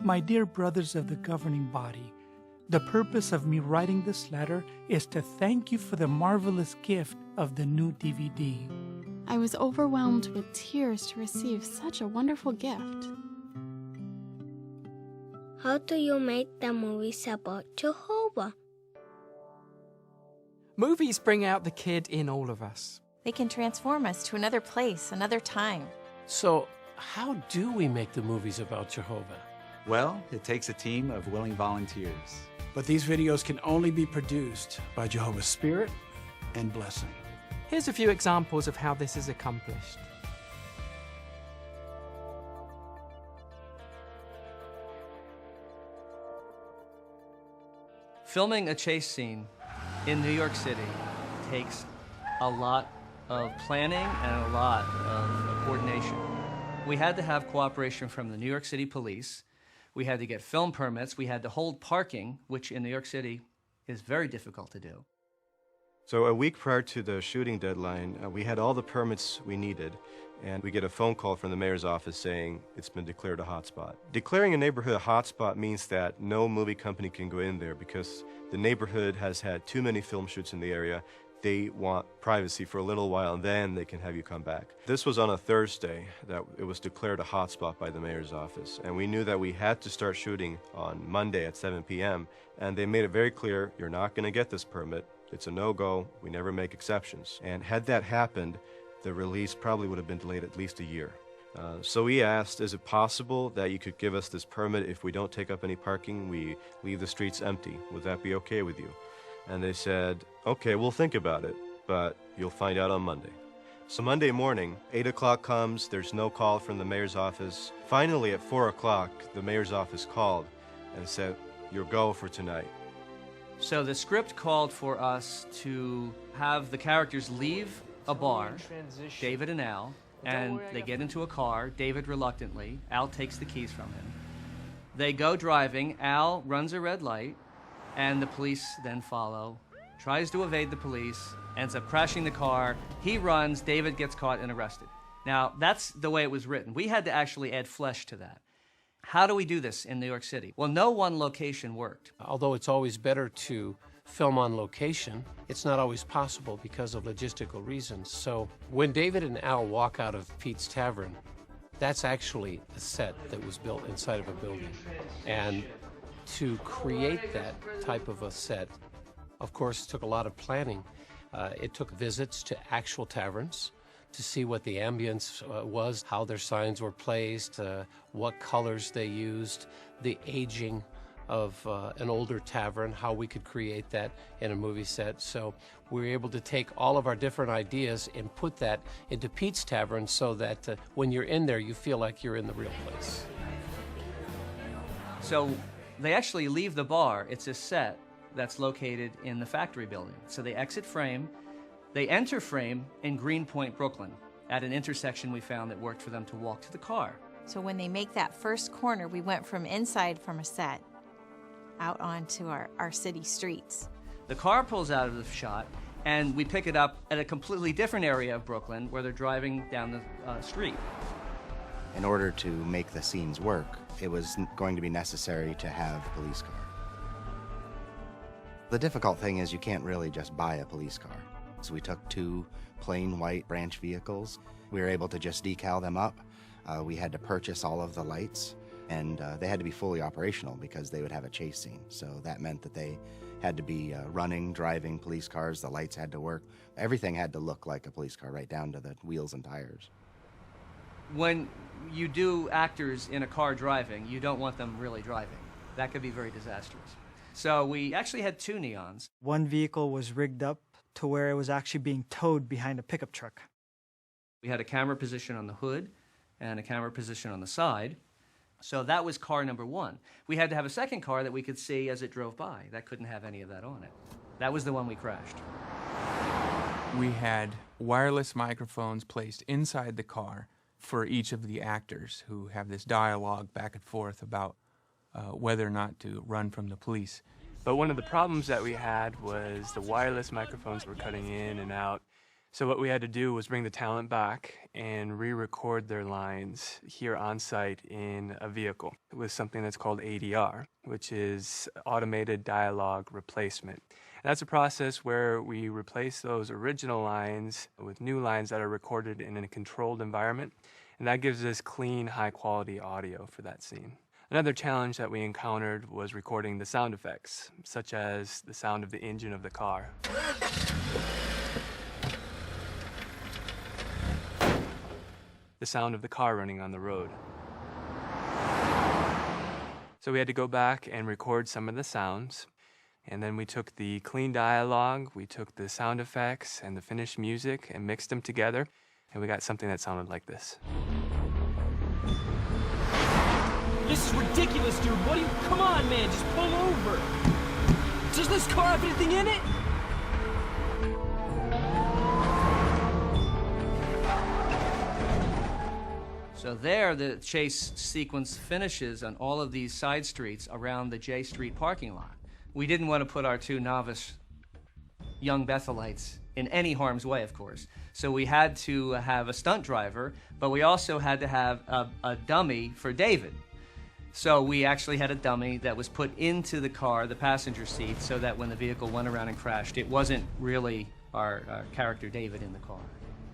My dear brothers of the governing body, the purpose of me writing this letter is to thank you for the marvelous gift of the new DVD. I was overwhelmed with tears to receive such a wonderful gift. How do you make the movies about Jehovah? Movies bring out the kid in all of us. They can transform us to another place, another time. So, how do we make the movies about Jehovah? Well, it takes a team of willing volunteers. But these videos can only be produced by Jehovah's Spirit and blessing. Here's a few examples of how this is accomplished. Filming a chase scene in New York City takes a lot of planning and a lot of coordination. We had to have cooperation from the New York City police. We had to get film permits. We had to hold parking, which in New York City is very difficult to do. So a week prior to the shooting deadline, we had all the permits we needed, and we get a phone call from the mayor's office saying it's been declared a hotspot. Declaring a neighborhood a hotspot means that no movie company can go in there because the neighborhood has had too many film shoots in the area. They want privacy for a little while, and then they can have you come back. This was on a Thursday that it was declared a hotspot by the mayor's office, and we knew that we had to start shooting on Monday at 7 p.m., and they made it very clear, you're not going to get this permit. It's a no-go. We never make exceptions. And had that happened, the release probably would have been delayed at least a year. So we asked, is it possible that you could give us this permit if we don't take up any parking, we leave the streets empty? Would that be okay with you? And they said, okay, we'll think about it, but you'll find out on Monday. So Monday morning, 8 o'clock comes, there's no call from the mayor's office. Finally, at 4 o'clock, the mayor's office called and said, you're go for tonight. So the script called for us to have the characters leave a bar, David and Al, and they get into a car, David reluctantly, Al takes the keys from him. They go driving, Al runs a red light, and the police then follow, tries to evade the police, ends up crashing the car, he runs, David gets caught and arrested. Now, that's the way it was written. We had to actually add flesh to that. How do we do this in New York City? Well, no one location worked. Although it's always better to film on location, it's not always possible because of logistical reasons. So when David and Al walk out of Pete's Tavern, that's actually a set that was built inside of a building. And to create that type of a set, of course, took a lot of planning. It took visits to actual taverns to see what the ambience was, how their signs were placed, what colors they used, the aging of an older tavern, how we could create that in a movie set. So we were able to take all of our different ideas and put that into Pete's Tavern so that when you're in there, you feel like you're in the real place. So they actually leave the bar. It's a set that's located in the factory building. So they exit frame. They enter frame in Greenpoint, Brooklyn, at an intersection we found that worked for them to walk to the car. So when they make that first corner, we went from inside from a set out onto our city streets. The car pulls out of the shot, and we pick it up at a completely different area of Brooklyn where they're driving down the street. In order to make the scenes work, it was going to be necessary to have a police car. The difficult thing is you can't really just buy a police car. So we took 2 plain white branch vehicles. We were able to just decal them up. We had to purchase all of the lights, and they had to be fully operational because they would have a chase scene. So that meant that they had to be running, driving police cars. The lights had to work. Everything had to look like a police car, right down to the wheels and tires. When you do actors in a car driving, you don't want them really driving. That could be very disastrous. So we actually had 2 neons. One vehicle was rigged up to where it was actually being towed behind a pickup truck. We had a camera position on the hood and a camera position on the side. So that was car number 1. We had to have a second car that we could see as it drove by. That couldn't have any of that on it. That was the one we crashed. We had wireless microphones placed inside the car for each of the actors who have this dialogue back and forth about whether or not to run from the police. But one of the problems that we had was the wireless microphones were cutting in and out. So what we had to do was bring the talent back and re-record their lines here on site in a vehicle with something that's called ADR, which is automated dialogue replacement. And that's a process where we replace those original lines with new lines that are recorded in a controlled environment, and that gives us clean, high-quality audio for that scene. Another challenge that we encountered was recording the sound effects, such as the sound of the engine of the car. The sound of the car running on the road. So we had to go back and record some of the sounds, and then we took the clean dialogue, we took the sound effects and the finished music and mixed them together, and we got something that sounded like this. This is ridiculous, dude. What do you... Come on, man, just pull over. Does this car have anything in it? So there, the chase sequence finishes on all of these side streets around the J Street parking lot. We didn't want to put our two novice young Bethelites in any harm's way, of course. So we had to have a stunt driver, but we also had to have a dummy for David. So we actually had a dummy that was put into the car, the passenger seat, so that when the vehicle went around and crashed, it wasn't really our character David in the car.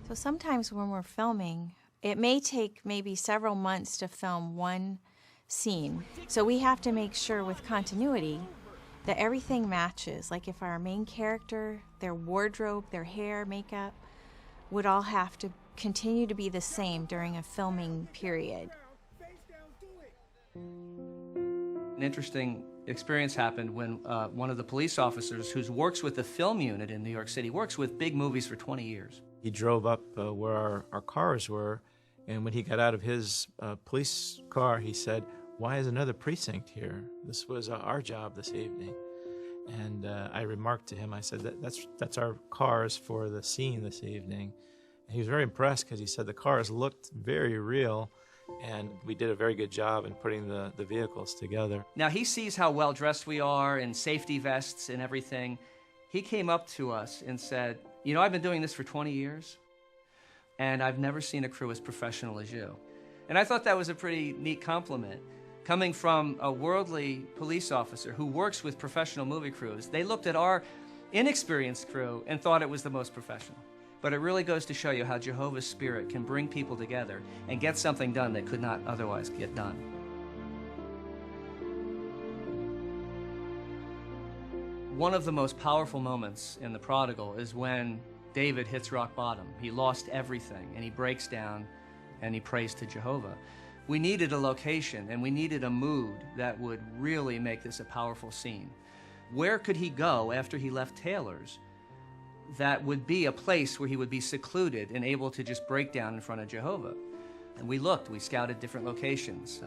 So sometimes when we're filming, it may take maybe several months to film one scene. So we have to make sure with continuity that everything matches. Like if our main character, their wardrobe, their hair, makeup, would all have to continue to be the same during a filming period. An interesting experience happened when one of the police officers who works with the film unit in New York City, works with big movies for 20 years. He drove up where our cars were, and when he got out of his police car, he said, "Why is another precinct here? This was our job this evening." And I remarked to him, I said, that's our cars for the scene this evening. And he was very impressed because he said the cars looked very real, and we did a very good job in putting the vehicles together. Now he sees how well dressed we are in safety vests and everything. He came up to us and said, "You know, I've been doing this for 20 years, and I've never seen a crew as professional as you." And I thought that was a pretty neat compliment. Coming from a worldly police officer who works with professional movie crews, they looked at our inexperienced crew and thought it was the most professional. But it really goes to show you how Jehovah's Spirit can bring people together and get something done that could not otherwise get done. One of the most powerful moments in The Prodigal is when David hits rock bottom. He lost everything, and he breaks down, and he prays to Jehovah. We needed a location, and we needed a mood that would really make this a powerful scene. Where could he go after he left Taylor's that would be a place where he would be secluded and able to just break down in front of Jehovah? And we looked, we scouted different locations.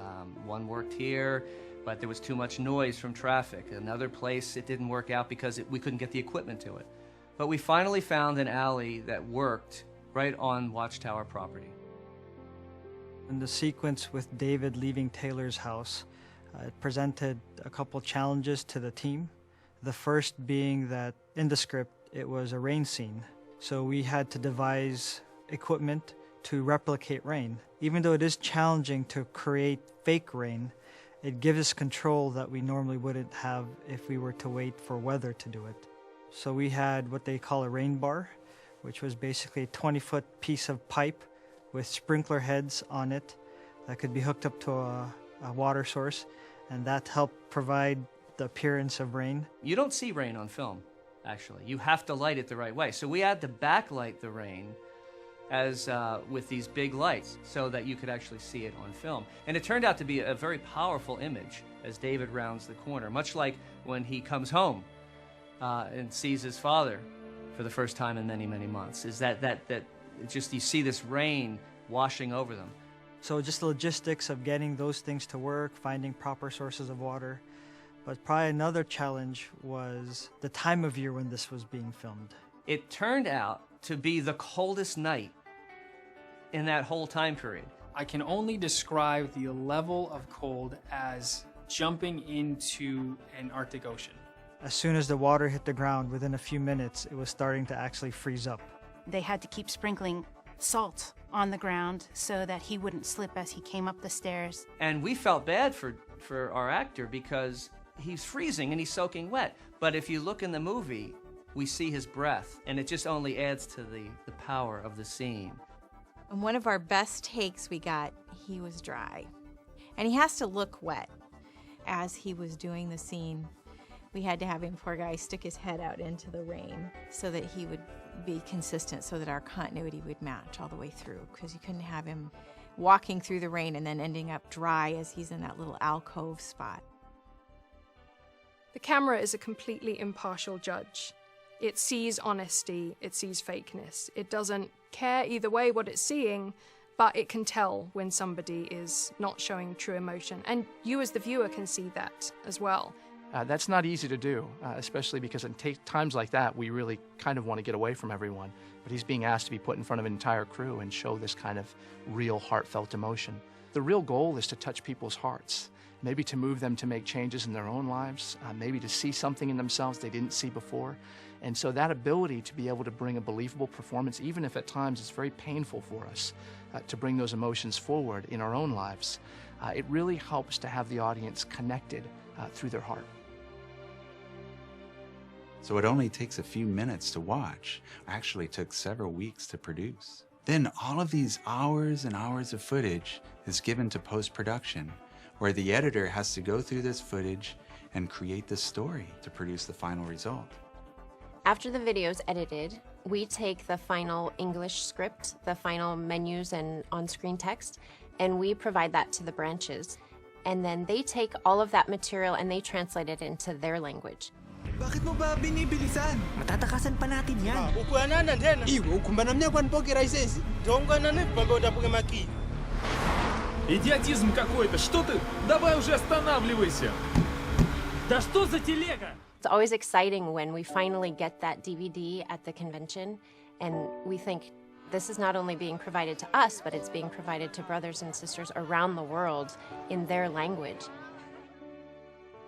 One worked here, but there was too much noise from traffic. Another place, it didn't work out because we couldn't get the equipment to it. But we finally found an alley that worked right on Watchtower property. In the sequence with David leaving Taylor's house, it presented a couple challenges to the team. The first being that in the script, it was a rain scene. So we had to devise equipment to replicate rain. Even though it is challenging to create fake rain, it gives us control that we normally wouldn't have if we were to wait for weather to do it. So we had what they call a rain bar, which was basically a 20-foot piece of pipe with sprinkler heads on it that could be hooked up to a water source, and that helped provide the appearance of rain. You don't see rain on film, actually. You have to light it the right way. So we had to backlight the rain as with these big lights so that you could actually see it on film. And it turned out to be a very powerful image as David rounds the corner, much like when he comes home and sees his father for the first time in many, many months. Is that just you see this rain washing over them. So just the logistics of getting those things to work, finding proper sources of water. But probably another challenge was the time of year when this was being filmed. It turned out to be the coldest night in that whole time period. I can only describe the level of cold as jumping into an Arctic Ocean. As soon as the water hit the ground, within a few minutes, it was starting to actually freeze up. They had to keep sprinkling salt on the ground so that he wouldn't slip as he came up the stairs. And we felt bad for our actor because he's freezing and he's soaking wet. But if you look in the movie, we see his breath, and it just only adds to the power of the scene. And one of our best takes we got, he was dry. And he has to look wet. As he was doing the scene, we had to have him, poor guy, stick his head out into the rain so that he would be consistent, so that our continuity would match all the way through, because you couldn't have him walking through the rain and then ending up dry as he's in that little alcove spot. The camera is a completely impartial judge. It sees honesty, it sees fakeness. It doesn't care either way what it's seeing, but it can tell when somebody is not showing true emotion. And you as the viewer can see that as well. That's not easy to do, especially because in times like that, we really kind of want to get away from everyone. But he's being asked to be put in front of an entire crew and show this kind of real heartfelt emotion. The real goal is to touch people's hearts, maybe to move them to make changes in their own lives, maybe to see something in themselves they didn't see before. And so that ability to be able to bring a believable performance, even if at times it's very painful for us, to bring those emotions forward in our own lives, it really helps to have the audience connected through their heart. So it only takes a few minutes to watch. Actually took several weeks to produce. Then all of these hours and hours of footage is given to post-production, where the editor has to go through this footage and create the story to produce the final result. After the video is edited, we take the final English script, the final menus and on-screen text, and we provide that to the branches. And then they take all of that material and they translate it into their language. Bakit mo ba binibilisan? Matatakasan pa natin yan. Ukuanan natin. Iwo, kumbanam niya kwan po kiraises. Донга на них погода погамаки. Идиотизм какой-то. Что ты? Давай уже останавливайся. Да что за телега? It's always exciting when we finally get that DVD at the convention, and we think this is not only being provided to us, but it's being provided to brothers and sisters around the world in their language.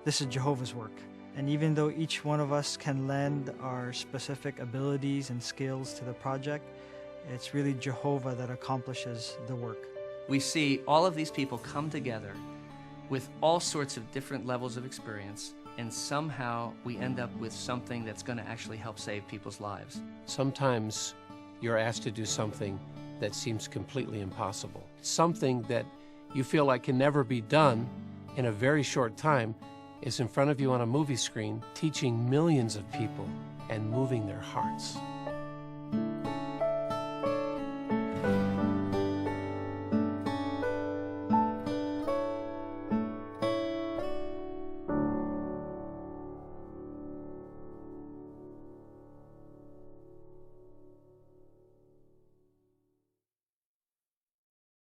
This is Jehovah's work. And even though each one of us can lend our specific abilities and skills to the project, it's really Jehovah that accomplishes the work. We see all of these people come together with all sorts of different levels of experience, and somehow we end up with something that's going to actually help save people's lives. Sometimes you're asked to do something that seems completely impossible. Something that you feel like can never be done in a very short time is in front of you on a movie screen, teaching millions of people and moving their hearts.